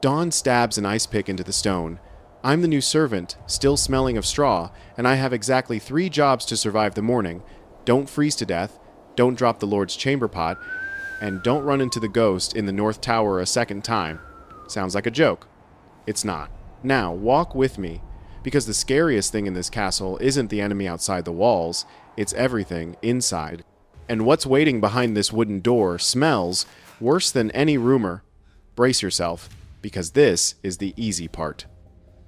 Dawn stabs an ice pick into the stone. I'm the new servant, still smelling of straw, and I have exactly 3 jobs to survive the morning. Don't freeze to death, don't drop the Lord's chamber pot, and don't run into the ghost in the North Tower a second time. Sounds like a joke. It's not. Now, walk with me, because the scariest thing in this castle isn't the enemy outside the walls, it's everything inside. And what's waiting behind this wooden door smells worse than any rumor. Brace yourself, because this is the easy part.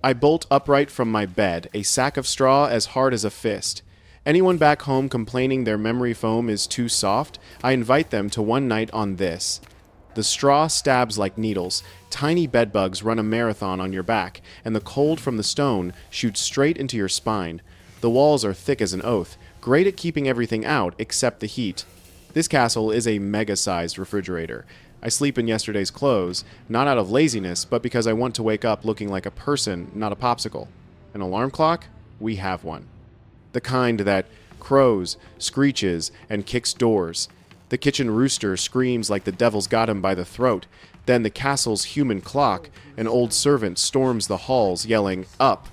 I bolt upright from my bed, a sack of straw as hard as a fist. Anyone back home complaining their memory foam is too soft, I invite them to one night on this. The straw stabs like needles, tiny bedbugs run a marathon on your back, and the cold from the stone shoots straight into your spine. The walls are thick as an oath, great at keeping everything out except the heat. This castle is a mega-sized refrigerator. I sleep in yesterday's clothes, not out of laziness, but because I want to wake up looking like a person, not a popsicle. An alarm clock? We have one. The kind that crows, screeches, and kicks doors. The kitchen rooster screams like the devil's got him by the throat. Then the castle's human clock, an old servant, storms the halls, yelling, "Up!"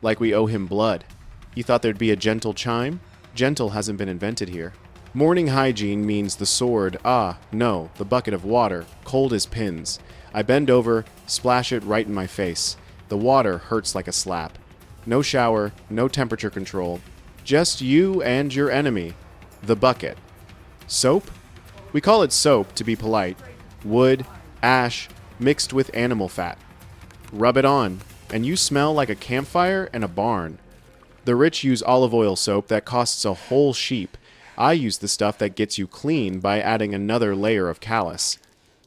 like we owe him blood. You thought there'd be a gentle chime? Gentle hasn't been invented here. Morning hygiene means the sword, no, the bucket of water, cold as pins. I bend over, splash it right in my face. The water hurts like a slap. No shower, no temperature control. Just you and your enemy, the bucket. Soap? We call it soap to be polite. Wood, ash, mixed with animal fat. Rub it on, and you smell like a campfire and a barn. The rich use olive oil soap that costs a whole sheep. I use the stuff that gets you clean by adding another layer of callus.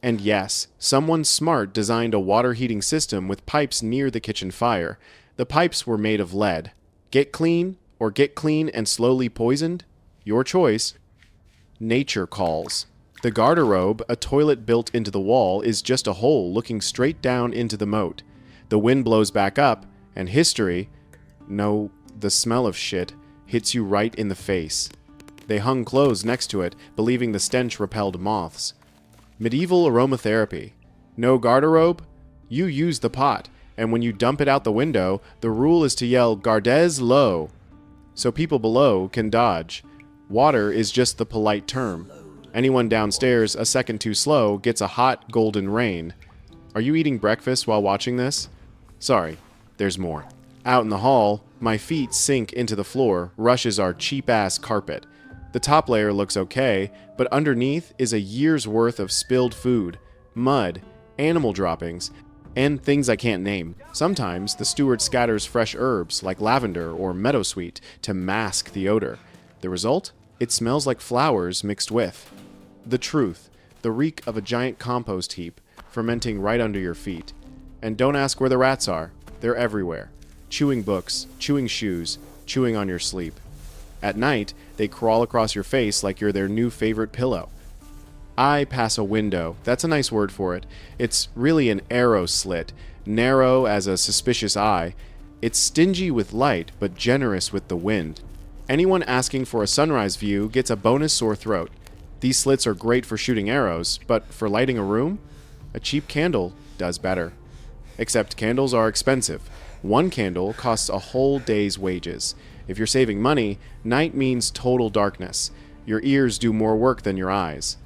And yes, someone smart designed a water heating system with pipes near the kitchen fire. The pipes were made of lead. Get clean, or get clean and slowly poisoned? Your choice. Nature calls. The garderobe, a toilet built into the wall, is just a hole looking straight down into the moat. The wind blows back up, and history, no, the smell of shit, hits you right in the face. They hung clothes next to it, believing the stench repelled moths. Medieval aromatherapy. No garderobe? You use the pot, and when you dump it out the window, the rule is to yell "Gardez low," so people below can dodge. Water is just the polite term. Anyone downstairs a second too slow gets a hot golden rain. Are you eating breakfast while watching this? Sorry, there's more. Out in the hall, my feet sink into the floor, rushes our cheap-ass carpet. The top layer looks okay, but underneath is a year's worth of spilled food, mud, animal droppings, and things I can't name. Sometimes the steward scatters fresh herbs like lavender or meadowsweet to mask the odor. The result? It smells like flowers mixed with. The truth, the reek of a giant compost heap, fermenting right under your feet. And don't ask where the rats are. They're everywhere. Chewing books, chewing shoes, chewing on your sleep. At night, they crawl across your face like you're their new favorite pillow. I pass a window. That's a nice word for it. It's really an arrow slit, narrow as a suspicious eye. It's stingy with light, but generous with the wind. Anyone asking for a sunrise view gets a bonus sore throat. These slits are great for shooting arrows, but for lighting a room? A cheap candle does better. Except candles are expensive. One candle costs a whole day's wages. If you're saving money, night means total darkness. Your ears do more work than your eyes.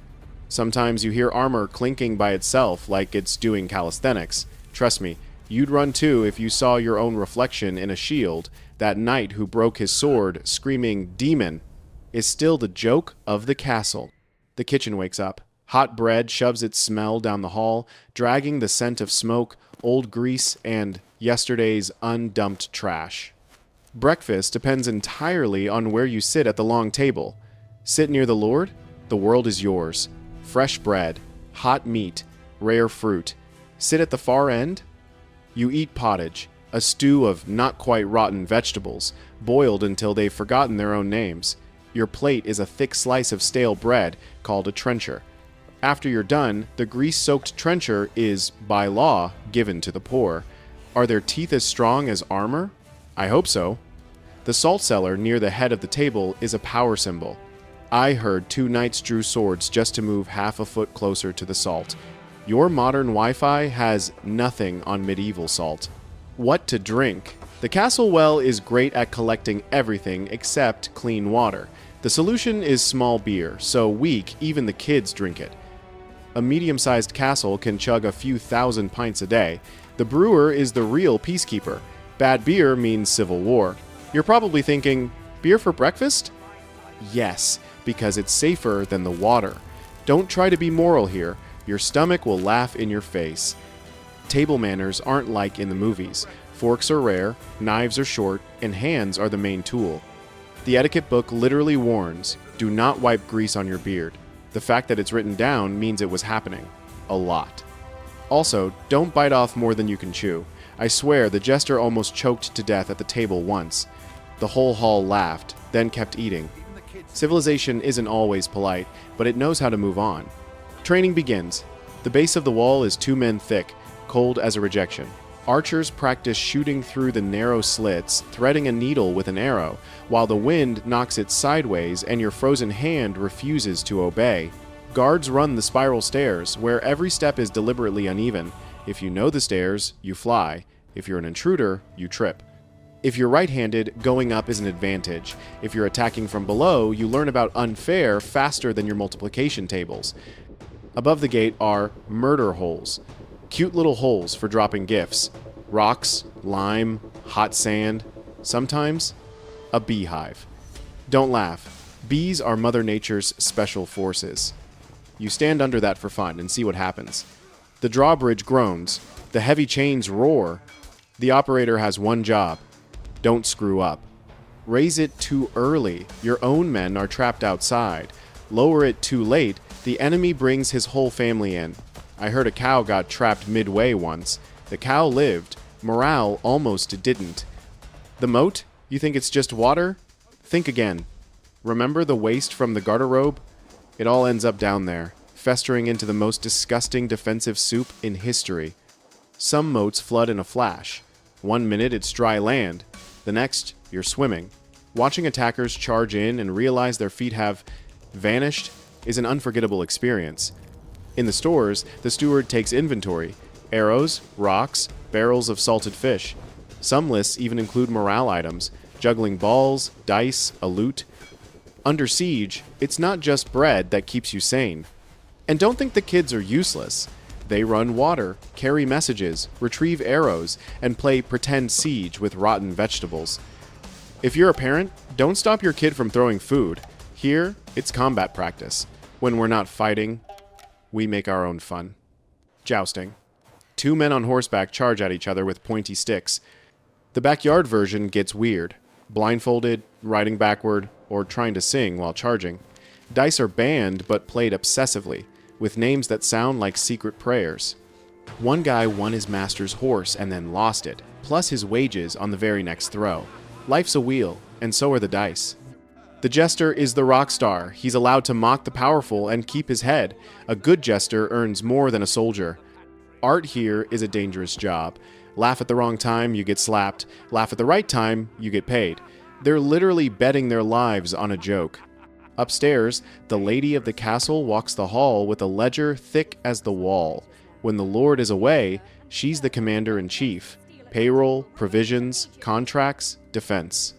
Sometimes you hear armor clinking by itself like it's doing calisthenics. Trust me, you'd run too if you saw your own reflection in a shield. That knight who broke his sword, screaming "Demon," is still the joke of the castle. The kitchen wakes up. Hot bread shoves its smell down the hall, dragging the scent of smoke, old grease, and yesterday's undumped trash. Breakfast depends entirely on where you sit at the long table. Sit near the Lord, the world is yours. Fresh bread, hot meat, rare fruit. Sit at the far end, you eat pottage, a stew of not quite rotten vegetables, boiled until they've forgotten their own names. Your plate is a thick slice of stale bread called a trencher. After you're done, the grease-soaked trencher is, by law, given to the poor. Are their teeth as strong as armor? I hope so. The salt cellar near the head of the table is a power symbol. I heard 2 knights drew swords just to move half a foot closer to the salt. Your modern Wi-Fi has nothing on medieval salt. What to drink? The castle well is great at collecting everything except clean water. The solution is small beer, so weak even the kids drink it. A medium-sized castle can chug a few thousand pints a day. The brewer is the real peacekeeper. Bad beer means civil war. You're probably thinking, beer for breakfast? Yes, because it's safer than the water. Don't try to be moral here. Your stomach will laugh in your face. Table manners aren't like in the movies. Forks are rare, knives are short, and hands are the main tool. The etiquette book literally warns, do not wipe grease on your beard. The fact that it's written down means it was happening. A lot. Also, don't bite off more than you can chew. I swear the jester almost choked to death at the table once. The whole hall laughed, then kept eating. Civilization isn't always polite, but it knows how to move on. Training begins. The base of the wall is 2 men thick, cold as a rejection. Archers practice shooting through the narrow slits, threading a needle with an arrow, while the wind knocks it sideways and your frozen hand refuses to obey. Guards run the spiral stairs, where every step is deliberately uneven. If you know the stairs, you fly. If you're an intruder, you trip. If you're right-handed, going up is an advantage. If you're attacking from below, you learn about unfair faster than your multiplication tables. Above the gate are murder holes. Cute little holes for dropping gifts. Rocks, lime, hot sand. Sometimes, a beehive. Don't laugh. Bees are Mother Nature's special forces. You stand under that for fun and see what happens. The drawbridge groans. The heavy chains roar. The operator has one job. Don't screw up. Raise it too early. Your own men are trapped outside. Lower it too late. The enemy brings his whole family in. I heard a cow got trapped midway once. The cow lived. Morale almost didn't. The moat? You think it's just water? Think again. Remember the waste from the garderobe? It all ends up down there, festering into the most disgusting defensive soup in history. Some moats flood in a flash. 1 minute it's dry land. The next, you're swimming. Watching attackers charge in and realize their feet have vanished is an unforgettable experience. In the stores, the steward takes inventory. Arrows, rocks, barrels of salted fish. Some lists even include morale items, juggling balls, dice, a loot. Under siege, it's not just bread that keeps you sane. And don't think the kids are useless. They run water, carry messages, retrieve arrows, and play pretend siege with rotten vegetables. If you're a parent, don't stop your kid from throwing food. Here, it's combat practice. When we're not fighting, we make our own fun. Jousting. 2 men on horseback charge at each other with pointy sticks. The backyard version gets weird. Blindfolded, riding backward, or trying to sing while charging. Dice are banned but played obsessively, with names that sound like secret prayers. One guy won his master's horse and then lost it, plus his wages on the very next throw. Life's a wheel, and so are the dice. The jester is the rock star. He's allowed to mock the powerful and keep his head. A good jester earns more than a soldier. Art here is a dangerous job. Laugh at the wrong time, you get slapped. Laugh at the right time, you get paid. They're literally betting their lives on a joke. Upstairs, the lady of the castle walks the hall with a ledger thick as the wall. When the lord is away, she's the commander-in-chief. Payroll, provisions, contracts, defense.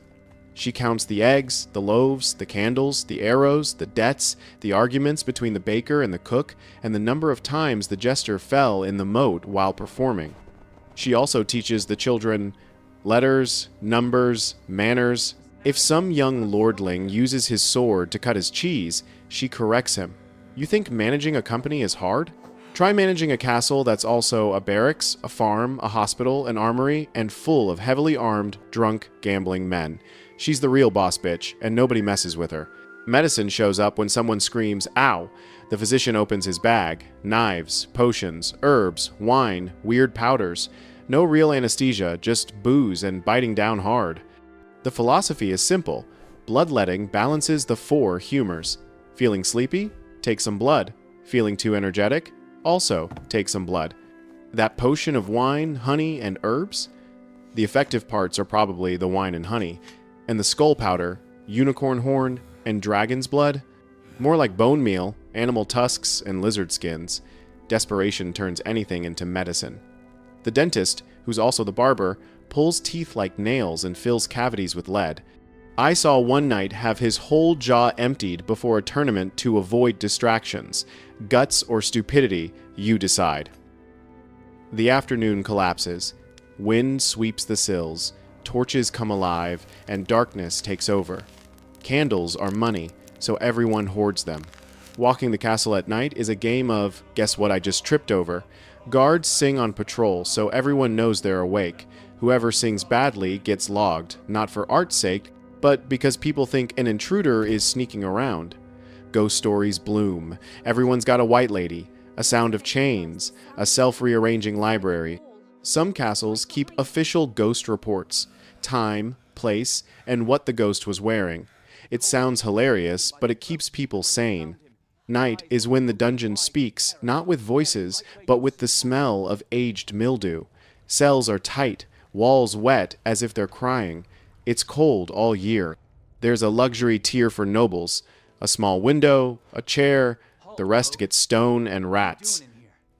She counts the eggs, the loaves, the candles, the arrows, the debts, the arguments between the baker and the cook, and the number of times the jester fell in the moat while performing. She also teaches the children letters, numbers, manners. If some young lordling uses his sword to cut his cheese, she corrects him. You think managing a company is hard? Try managing a castle that's also a barracks, a farm, a hospital, an armory, and full of heavily armed, drunk, gambling men. She's the real boss bitch, and nobody messes with her. Medicine shows up when someone screams, "Ow!" The physician opens his bag. Knives, potions, herbs, wine, weird powders. No real anesthesia, just booze and biting down hard. The philosophy is simple. Bloodletting balances the 4 humors. Feeling sleepy? Take some blood. Feeling too energetic? Also take some blood. That potion of wine, honey, and herbs? The effective parts are probably the wine and honey. And the skull powder, unicorn horn, and dragon's blood? More like bone meal, animal tusks, and lizard skins. Desperation turns anything into medicine. The dentist, who's also the barber, pulls teeth like nails and fills cavities with lead. I saw one knight have his whole jaw emptied before a tournament to avoid distractions. Guts or stupidity, you decide. The afternoon collapses. Wind sweeps the sills, torches come alive, and darkness takes over. Candles are money, so everyone hoards them. Walking the castle at night is a game of, guess what I just tripped over? Guards sing on patrol, so everyone knows they're awake. Whoever sings badly gets logged, not for art's sake, but because people think an intruder is sneaking around. Ghost stories bloom. Everyone's got a white lady, a sound of chains, a self-rearranging library. Some castles keep official ghost reports, time, place, and what the ghost was wearing. It sounds hilarious, but it keeps people sane. Night is when the dungeon speaks, not with voices, but with the smell of aged mildew. Cells are tight, walls wet as if they're crying. It's cold all year. There's a luxury tier for nobles. A small window, a chair, the rest get stone and rats.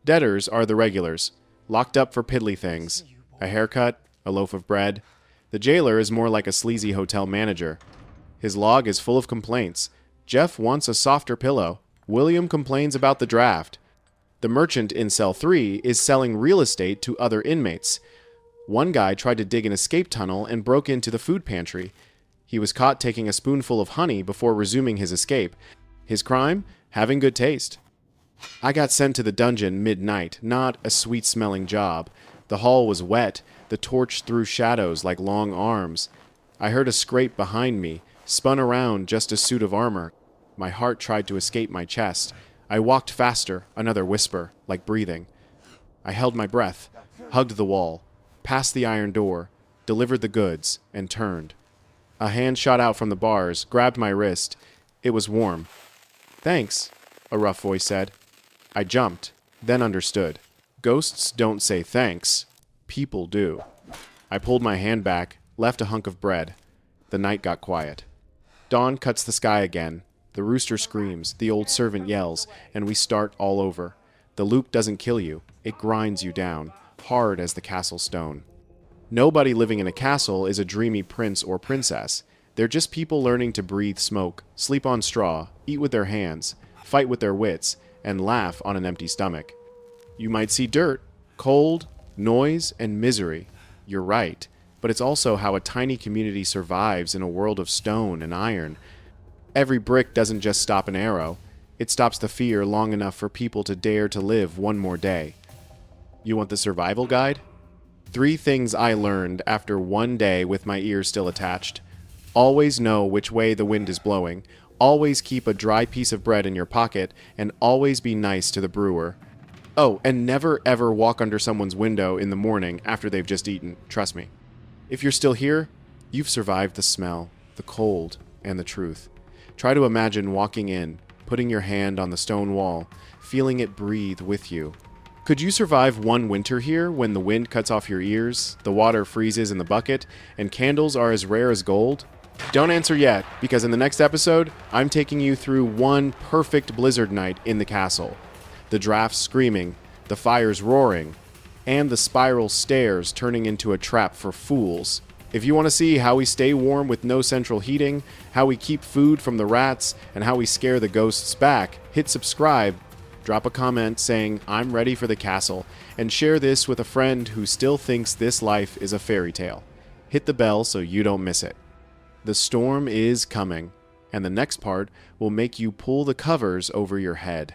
Debtors are the regulars, locked up for piddly things. A haircut, a loaf of bread. The jailer is more like a sleazy hotel manager. His log is full of complaints. Jeff wants a softer pillow. William complains about the draft. The merchant in cell 3 is selling real estate to other inmates. One guy tried to dig an escape tunnel and broke into the food pantry. He was caught taking a spoonful of honey before resuming his escape. His crime? Having good taste. I got sent to the dungeon midnight, not a sweet-smelling job. The hall was wet. The torch threw shadows like long arms. I heard a scrape behind me, spun around just a suit of armor. My heart tried to escape my chest. I walked faster, another whisper, like breathing. I held my breath, hugged the wall, passed the iron door, delivered the goods, and turned. A hand shot out from the bars, grabbed my wrist. It was warm. "Thanks," a rough voice said. I jumped, then understood. Ghosts don't say thanks. People do. I pulled my hand back, left a hunk of bread. The night got quiet. Dawn cuts the sky again. The rooster screams, the old servant yells, and we start all over. The loop doesn't kill you. It grinds you down, hard as the castle stone. Nobody living in a castle is a dreamy prince or princess. They're just people learning to breathe smoke, sleep on straw, eat with their hands, fight with their wits, and laugh on an empty stomach. You might see dirt, cold, noise, and misery. You're right, but it's also how a tiny community survives in a world of stone and iron. Every brick doesn't just stop an arrow. It stops the fear long enough for people to dare to live one more day. You want the survival guide? 3 things I learned after one day with my ears still attached. Always know which way the wind is blowing. Always keep a dry piece of bread in your pocket, and always be nice to the brewer. Oh, and never ever walk under someone's window in the morning after they've just eaten. Trust me. If you're still here, you've survived the smell, the cold, and the truth. Try to imagine walking in, putting your hand on the stone wall, feeling it breathe with you. Could you survive one winter here when the wind cuts off your ears, the water freezes in the bucket, and candles are as rare as gold? Don't answer yet, because in the next episode, I'm taking you through one perfect blizzard night in the castle. The drafts screaming, the fires roaring, and the spiral stairs turning into a trap for fools. If you want to see how we stay warm with no central heating, how we keep food from the rats, and how we scare the ghosts back, hit subscribe, drop a comment saying I'm ready for the castle, and share this with a friend who still thinks this life is a fairy tale. Hit the bell so you don't miss it. The storm is coming, and the next part will make you pull the covers over your head.